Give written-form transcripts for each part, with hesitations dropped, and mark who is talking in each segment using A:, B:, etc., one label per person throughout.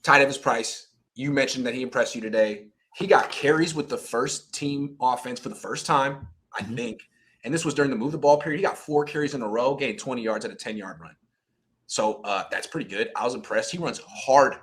A: Ty Davis Price, you mentioned that he impressed you today. He got carries with the first team offense for the first time, I think. And this was during the move the ball period. He got 4 carries in a row, gained 20 yards at a 10-yard run. So that's pretty good. I was impressed. He runs hard.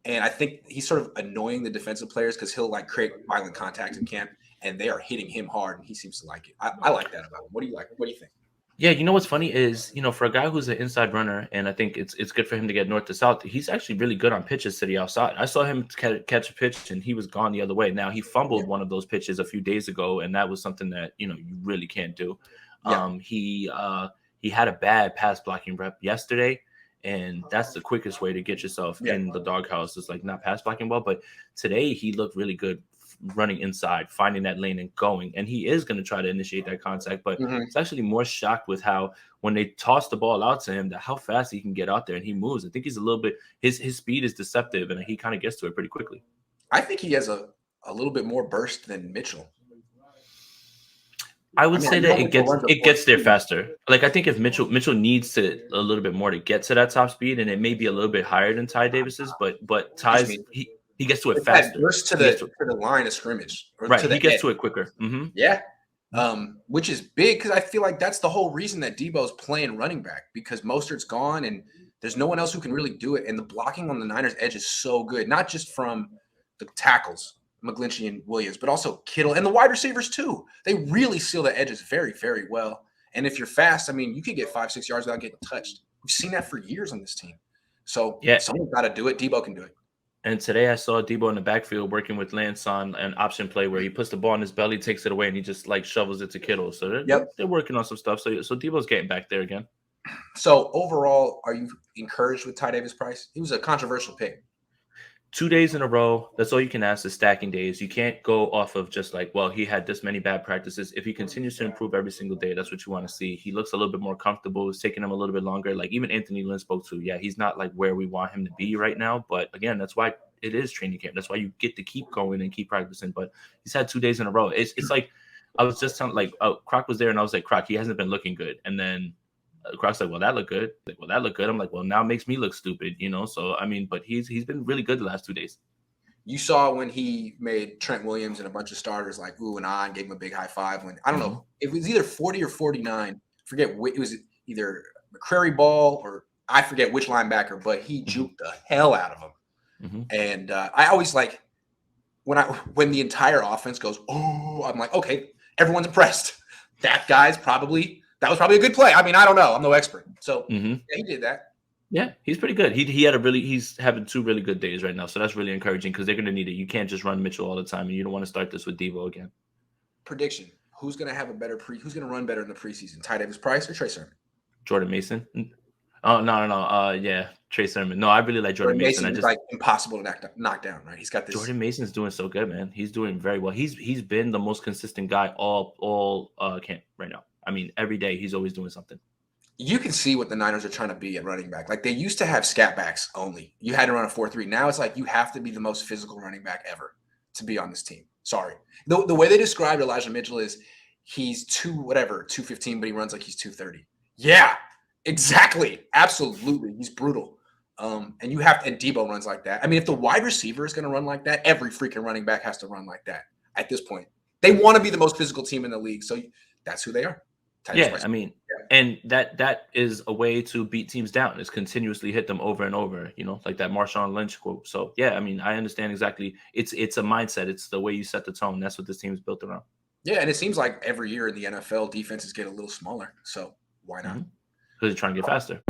A: And I think he's sort of annoying the defensive players because he'll like create violent contact in camp, and they are hitting him hard, and he seems to like it. I like that about him. What do you like? What do you think?
B: Yeah, you know what's funny is, for a guy who's an inside runner, and I think it's good for him to get north to south, he's actually really good on pitches to the outside. I saw him catch a pitch, and he was gone the other way. Now, he fumbled one of those pitches a few days ago, and that was something that, you really can't do.
A: Yeah.
B: He had a bad pass blocking rep yesterday, and that's the quickest way to get yourself in the doghouse is like not pass blocking well. But today he looked really good running inside, finding that lane and going. And he is going to try to initiate that contact, but it's actually more shocked with how when they toss the ball out to him, that how fast he can get out there and he moves. I think he's a little bit, his speed is deceptive and he kind of gets to it pretty quickly.
A: I think he has a little bit more burst than Mitchell.
B: I would say that it gets there faster. Like I think if Mitchell needs to a little bit more to get to that top speed, and it may be a little bit higher than Ty Davis's, but Ty's he gets to it faster.
A: Burst to the line of scrimmage,
B: right? He gets to it quicker. Mm-hmm.
A: Yeah, which is big because I feel like that's the whole reason that Debo's playing running back, because Mostert's gone and there's no one else who can really do it. And the blocking on the Niners' edge is so good, not just from the tackles, McGlinchey and Williams, but also Kittle and the wide receivers too. They really seal the edges very, very well. And if you're fast, I mean, you could get 5-6 yards without getting touched. We've seen that for years on this team. So someone's got to do it. Debo can do it.
B: And today I saw Debo in the backfield working with Lance on an option play where he puts the ball in his belly, takes it away, and he just like shovels it to Kittle. So they're working on some stuff. So Debo's getting back there again.
A: So overall, are you encouraged with Ty Davis Price? He was a controversial pick.
B: 2 days in a row, that's all you can ask is stacking days. You can't go off of just like, well, he had this many bad practices. If he continues to improve every single day, that's what you want to see. He looks a little bit more comfortable. It's taking him a little bit longer. Like even Anthony Lynn spoke to, he's not like where we want him to be right now. But again, that's why it is training camp. That's why you get to keep going and keep practicing. But he's had 2 days in a row. It's like, I was just telling, like, Croc was there and I was like, Croc, he hasn't been looking good. And then Croc's like, well, that looked good. Like, well, that looked good. I'm like, well, now it makes me look stupid, So, I mean, but he's been really good the last 2 days.
A: You saw when he made Trent Williams and a bunch of starters like ooh and ah and gave him a big high five when I don't know, it was either 40 or 49. Forget it was either McCrary Ball or I forget which linebacker, but he juked the hell out of him. And I always like when the entire offense goes, oh, I'm like, okay, everyone's impressed. That was probably a good play. I mean, I don't know. I'm no expert. So he did that.
B: Yeah, he's pretty good. He's having 2 really good days right now. So that's really encouraging because they're going to need it. You can't just run Mitchell all the time, and you don't want to start this with Devo again.
A: Prediction. Who's going to have who's going to run better in the preseason? Ty Davis Price or Trey Sermon?
B: Jordan Mason. Oh, no. Trey Sermon. No, I really like Jordan Mason.
A: It's like impossible to knock down, right? He's got this.
B: Jordan Mason's doing so good, man. He's doing very well. He's been the most consistent guy all camp right now. I mean, every day he's always doing something.
A: You can see what the Niners are trying to be at running back. Like they used to have scat backs only. You had to run a 4-3. Now it's like you have to be the most physical running back ever to be on this team. Sorry. The way they described Elijah Mitchell is he's 215, but he runs like he's 230. Yeah, exactly. Absolutely. He's brutal. And Debo runs like that. I mean, if the wide receiver is going to run like that, every freaking running back has to run like that at this point. They want to be the most physical team in the league. So that's who they are.
B: And that is a way to beat teams down, is continuously hit them over and over, like that Marshawn Lynch quote. So, I mean, I understand exactly. It's a mindset. It's the way you set the tone. That's what this team is built around.
A: Yeah, and it seems like every year in the NFL, defenses get a little smaller. So why not?
B: Because they're trying to get faster.